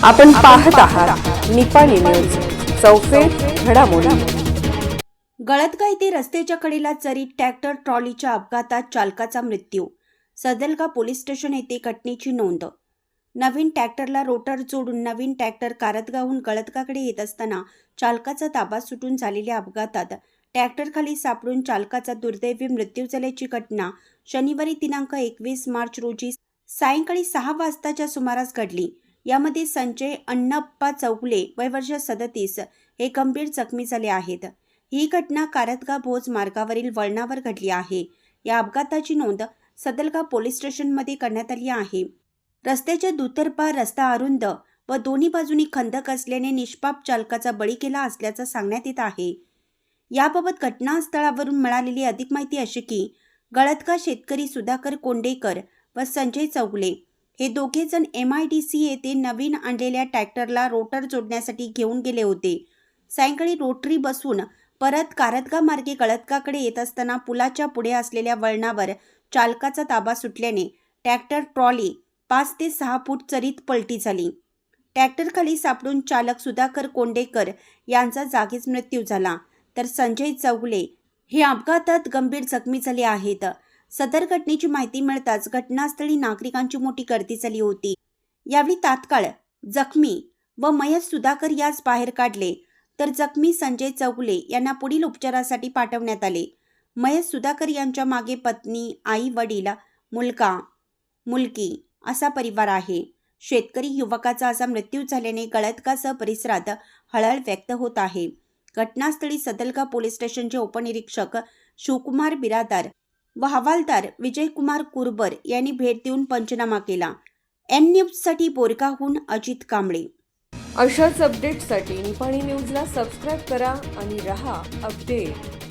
आपण पाहत आहात निपाणी न्यूज, चौफेर घडामोडी। गळतगा येथे रस्त्याच्या कडेला चरीत ट्रॅक्टर ट्रॉलीच्या अपघातात चालकाचा मृत्यू। सदलगा पोलीस स्टेशन येथे घटनेची नोंद। नवीन ट्रॅक्टरला रोटर जोडून नवीन ट्रॅक्टर कारतगाहून गळतगाकडे येत असताना चालकाचा ताबा सुटून झालेल्या अपघातात ट्रॅक्टरखाली सापडून चालकाचा दुर्दैवी मृत्यू झाल्याची घटना शनिवारी दिनांक 21 मार्च रोजी सायंकाळी 6 वाजताच्या सुमारास घडली। यामध्ये संजय अण्णाप्पा चौगुले वय वर्ष 37 हे गंभीर जखमी झाले आहेत। ही घटना कारतगा भोज मार्गावरील वळणावर घडली आहे। या अपघाताची नोंद सदलगा पोलीस स्टेशनमध्ये करण्यात आली आहे। रस्त्याच्या दुतर्फा रस्ता अरुंद व दोन्ही बाजूनी खंदक असल्याने निष्पाप चालकाचा बळी गेला असल्याचं सांगण्यात येत आहे। याबाबत घटनास्थळावरून मिळालेली अधिक माहिती अशी की गळतगा शेतकरी सुधाकर कोंडेकर व संजय चौगुले हे दोघे जण MIDC येथे नवीन आणलेल्या ट्रॅक्टरला रोटर जोडण्यासाठी घेऊन गेले होते। सायंकाळी रोटरी बसून परत कारतगा मार्गे गळतगाकडे येत असताना पुलाच्या पुढे असलेल्या वळणावर चालकाचा ताबा सुटल्याने ट्रॅक्टर ट्रॉली 5 ते 6 फूट चरीत पलटी झाली। ट्रॅक्टरखाली सापडून चालक सुधाकर कोंडेकर यांचा जागीच मृत्यू झाला, तर संजय चौगुले हे अपघातात गंभीर जखमी झाले आहेत। सदर घटनेची माहिती मिळताच घटनास्थळी नागरिकांची मोठी गर्दी झाली होती। यावेळी तात्काळ जखमी व मयत सुधाकर यास बाहेर काढले, तर जखमी संजय चौगुले यांना पुढील उपचारासाठी पाठवण्यात आले। मयत सुधाकर यांच्या मागे पत्नी, आई, वडील, मुलगा, मुलगी असा परिवार आहे। शेतकरी युवकाचा असा मृत्यू झाल्याने गळतगासह परिसरात हळहळ व्यक्त होत आहे। घटनास्थळी सदलगा पोलीस स्टेशनचे उपनिरीक्षक शिवकुमार बिरादार व हवालदार विजयकुमार कुरबर यांनी भेट देऊन पंचनामा केला। न्यूजसाठी बोरगाहून अजित कांबळे। अशाच अपडेट्ससाठी निपाणी न्यूजला सबस्क्राईब करा आणि रहा अपडेट।